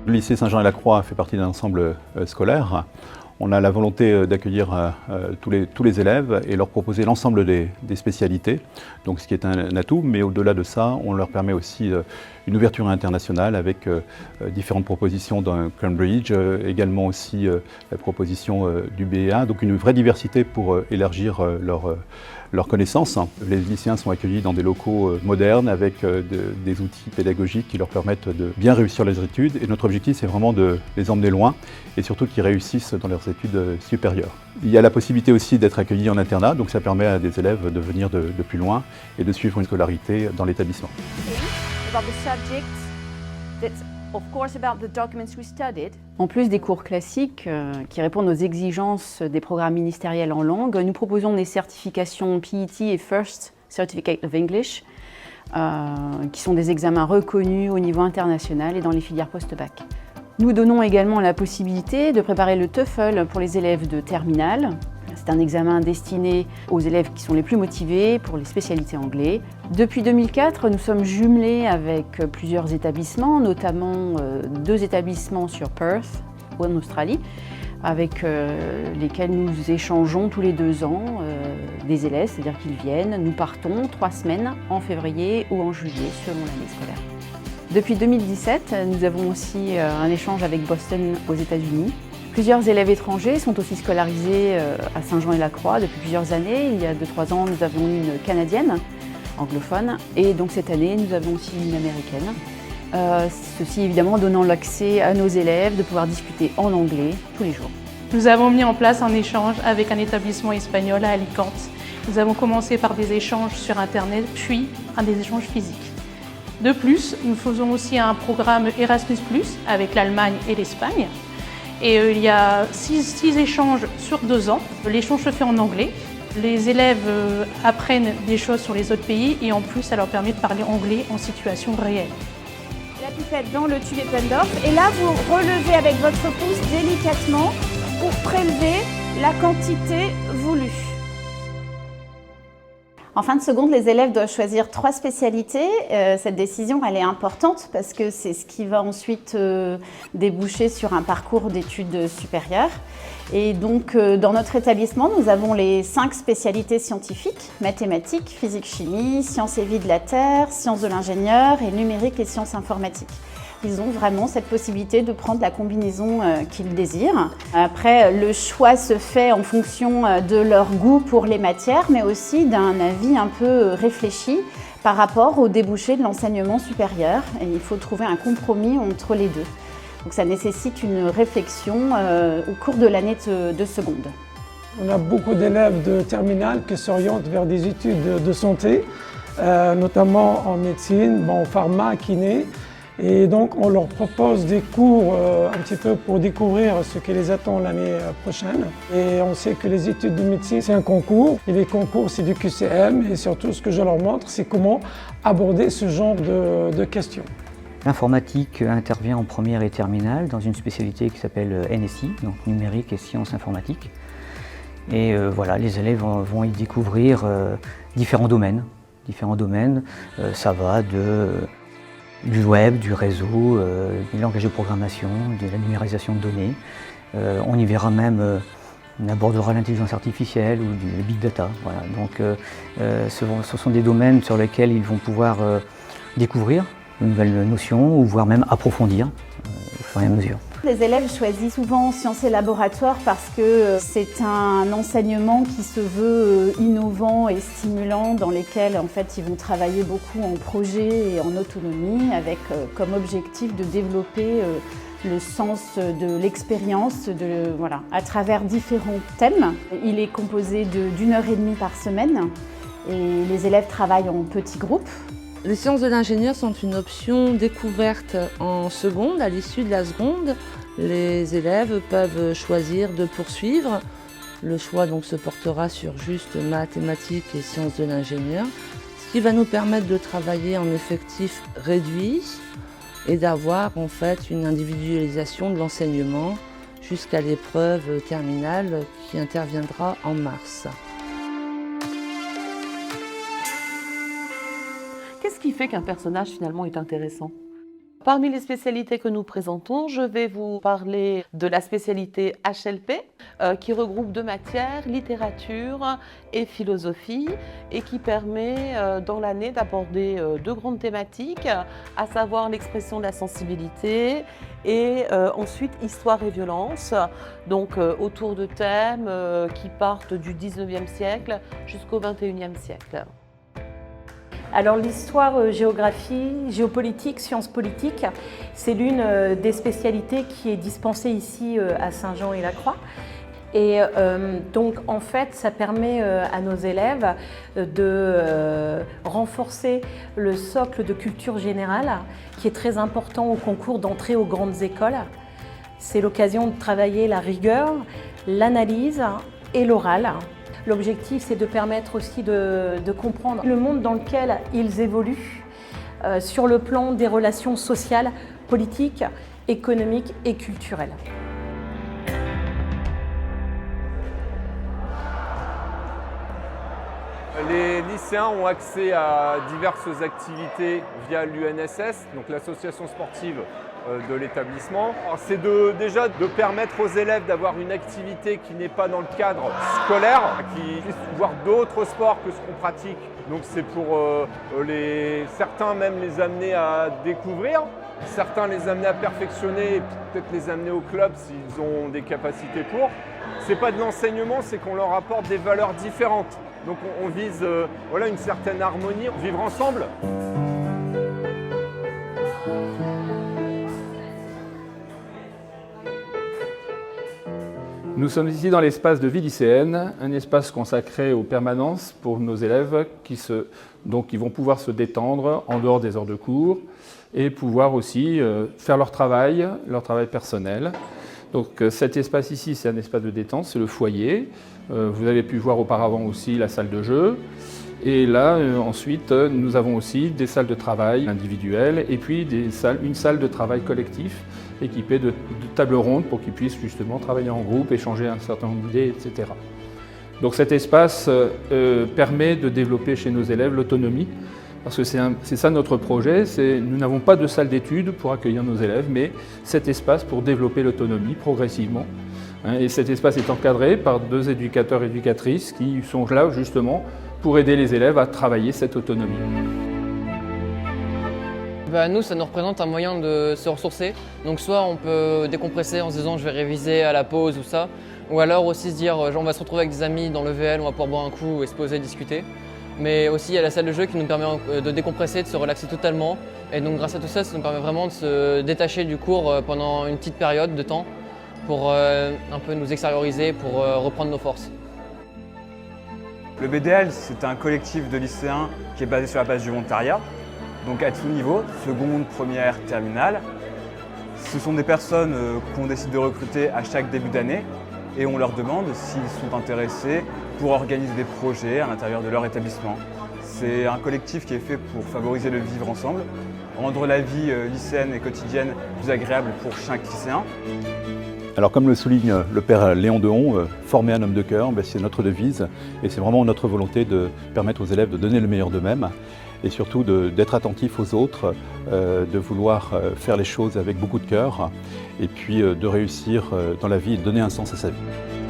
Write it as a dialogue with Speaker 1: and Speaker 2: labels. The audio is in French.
Speaker 1: Le lycée Saint-Jean-et-Lacroix fait partie d'un ensemble scolaire. On a la volonté d'accueillir tous les élèves et leur proposer l'ensemble des spécialités, donc ce qui est un atout, mais au-delà de ça, on leur permet aussi une ouverture internationale avec différentes propositions d'un Cambridge, également aussi la proposition du BEA, donc une vraie diversité pour élargir leurs connaissances. Les lycéens sont accueillis dans des locaux modernes avec des outils pédagogiques qui leur permettent de bien réussir leurs études. Et notre objectif, c'est vraiment de les emmener loin et surtout qu'ils réussissent dans leurs études supérieures. Il y a la possibilité aussi d'être accueillis en internat, donc ça permet à des élèves de venir de plus loin et de suivre une scolarité dans l'établissement.
Speaker 2: En plus des cours classiques qui répondent aux exigences des programmes ministériels en langue, nous proposons des certifications PET et First Certificate of English, qui sont des examens reconnus au niveau international et dans les filières post-bac. Nous donnons également la possibilité de préparer le TOEFL pour les élèves de terminale. C'est un examen destiné aux élèves qui sont les plus motivés pour les spécialités anglais. Depuis 2004, nous sommes jumelés avec plusieurs établissements, notamment 2 établissements sur Perth, en Australie, avec lesquels nous échangeons tous les 2 ans des élèves, c'est-à-dire qu'ils viennent, nous partons 3 semaines en février ou en juillet selon l'année scolaire. Depuis 2017, nous avons aussi un échange avec Boston aux États-Unis. Plusieurs élèves étrangers sont aussi scolarisés à Saint-Jean-et-Lacroix depuis plusieurs années. Il y a 2-3 ans, nous avons eu une Canadienne anglophone et donc cette année, nous avons aussi une Américaine. Ceci évidemment donnant l'accès à nos élèves de pouvoir discuter en anglais tous les jours.
Speaker 3: Nous avons mis en place un échange avec un établissement espagnol à Alicante. Nous avons commencé par des échanges sur Internet, puis des échanges physiques. De plus, nous faisons aussi un programme Erasmus+, avec l'Allemagne et l'Espagne. Et il y a 6 échanges sur 2 ans. L'échange se fait en anglais. Les élèves apprennent des choses sur les autres pays et en plus, ça leur permet de parler anglais en situation réelle.
Speaker 4: La pipette dans le tube Eppendorf et là, vous relevez avec votre pouce délicatement pour prélever la quantité voulue. En fin de seconde, les élèves doivent choisir 3 spécialités. Cette décision, elle est importante parce que c'est ce qui va ensuite déboucher sur un parcours d'études supérieures. Et donc, dans notre établissement, nous avons les 5 spécialités scientifiques, mathématiques, physique, chimie, sciences et vie de la Terre, sciences de l'ingénieur et numérique et sciences informatiques. Ils ont vraiment cette possibilité de prendre la combinaison qu'ils désirent. Après, le choix se fait en fonction de leur goût pour les matières, mais aussi d'un avis un peu réfléchi par rapport aux débouchés de l'enseignement supérieur. Et il faut trouver un compromis entre les deux. Donc ça nécessite une réflexion au cours de l'année de seconde.
Speaker 5: On a beaucoup d'élèves de terminale qui s'orientent vers des études de santé, notamment en médecine, en pharma, kiné. Et donc on leur propose des cours un petit peu pour découvrir ce qui les attend l'année prochaine. Et on sait que les études de médecine, c'est un concours. Et les concours, c'est du QCM. Et surtout, ce que je leur montre, c'est comment aborder ce genre de questions.
Speaker 6: L'informatique intervient en première et terminale dans une spécialité qui s'appelle NSI, donc numérique et sciences informatiques. Et voilà, les élèves vont y découvrir différents domaines. Ça va du web, du réseau, du langage de programmation, de la numérisation de données. On y verra même, on abordera l'intelligence artificielle ou du big data. Voilà. Donc ce sont des domaines sur lesquels ils vont pouvoir découvrir de nouvelles notions ou voire même approfondir au fur et à mesure.
Speaker 4: Les élèves choisissent souvent sciences et laboratoires parce que c'est un enseignement qui se veut innovant et stimulant, dans lesquels en fait ils vont travailler beaucoup en projet et en autonomie, avec comme objectif de développer le sens de l'expérience à travers différents thèmes. Il est composé d'1h30 par semaine et les élèves travaillent en petits groupes.
Speaker 7: Les sciences de l'ingénieur sont une option découverte en seconde. À l'issue de la seconde, les élèves peuvent choisir de poursuivre. Le choix donc se portera sur juste mathématiques et sciences de l'ingénieur, ce qui va nous permettre de travailler en effectif réduit et d'avoir en fait une individualisation de l'enseignement jusqu'à l'épreuve terminale qui interviendra en mars.
Speaker 8: Qu'est-ce qui fait qu'un personnage finalement est intéressant ?
Speaker 7: Parmi les spécialités que nous présentons, je vais vous parler de la spécialité HLP, qui regroupe deux matières, littérature et philosophie, et qui permet dans l'année d'aborder deux grandes thématiques, à savoir l'expression de la sensibilité et ensuite histoire et violence, donc autour de thèmes qui partent du 19e siècle jusqu'au 21e siècle.
Speaker 8: Alors l'histoire, géographie, géopolitique, sciences politiques, c'est l'une des spécialités qui est dispensée ici à Saint-Jean-et-la-Croix. Et donc en fait, ça permet à nos élèves de renforcer le socle de culture générale qui est très important au concours d'entrée aux grandes écoles. C'est l'occasion de travailler la rigueur, l'analyse et l'oral. L'objectif, c'est de permettre aussi de comprendre le monde dans lequel ils évoluent sur le plan des relations sociales, politiques, économiques et culturelles.
Speaker 9: Les lycéens ont accès à diverses activités via l'UNSS, donc l'association sportive de l'établissement. C'est déjà de permettre aux élèves d'avoir une activité qui n'est pas dans le cadre scolaire, qui puissent voir d'autres sports que ce qu'on pratique. Donc c'est pour certains même les amener à découvrir, certains les amener à perfectionner et peut-être les amener au club s'ils ont des capacités pour. C'est pas de l'enseignement, c'est qu'on leur apporte des valeurs différentes. Donc on vise voilà, une certaine harmonie, vivre ensemble.
Speaker 10: Nous sommes ici dans l'espace de vie lycéenne, un espace consacré aux permanences pour nos élèves qui vont pouvoir se détendre en dehors des heures de cours et pouvoir aussi faire leur travail personnel. Donc cet espace ici, c'est un espace de détente, c'est le foyer. Vous avez pu voir auparavant aussi la salle de jeu. Et là, ensuite, nous avons aussi des salles de travail individuelles et puis une salle de travail collectif équipée de tables rondes pour qu'ils puissent justement travailler en groupe, échanger un certain nombre d'idées, etc. Donc cet espace permet de développer chez nos élèves l'autonomie, parce que c'est ça notre projet, nous n'avons pas de salle d'études pour accueillir nos élèves, mais cet espace pour développer l'autonomie progressivement. Et cet espace est encadré par 2 éducateurs et éducatrices qui sont là justement pour aider les élèves à travailler cette autonomie.
Speaker 11: Nous, ça nous représente un moyen de se ressourcer. Donc soit on peut décompresser en se disant je vais réviser à la pause ou ça, ou alors aussi se dire on va se retrouver avec des amis dans le VL, on va pouvoir boire un coup et se poser, discuter. Mais aussi il y a la salle de jeu qui nous permet de décompresser, de se relaxer totalement. Et donc grâce à tout ça, ça nous permet vraiment de se détacher du cours pendant une petite période de temps pour un peu nous extérioriser, pour reprendre nos forces.
Speaker 12: Le BDL, c'est un collectif de lycéens qui est basé sur la base du volontariat, donc à tout niveau, seconde, première, terminale. Ce sont des personnes qu'on décide de recruter à chaque début d'année et on leur demande s'ils sont intéressés pour organiser des projets à l'intérieur de leur établissement. C'est un collectif qui est fait pour favoriser le vivre ensemble, rendre la vie lycéenne et quotidienne plus agréable pour chaque lycéen.
Speaker 1: Alors comme le souligne le père Léon Dehon, former un homme de cœur, c'est notre devise et c'est vraiment notre volonté de permettre aux élèves de donner le meilleur d'eux-mêmes et surtout d'être attentifs aux autres, de vouloir faire les choses avec beaucoup de cœur et puis de réussir dans la vie et de donner un sens à sa vie.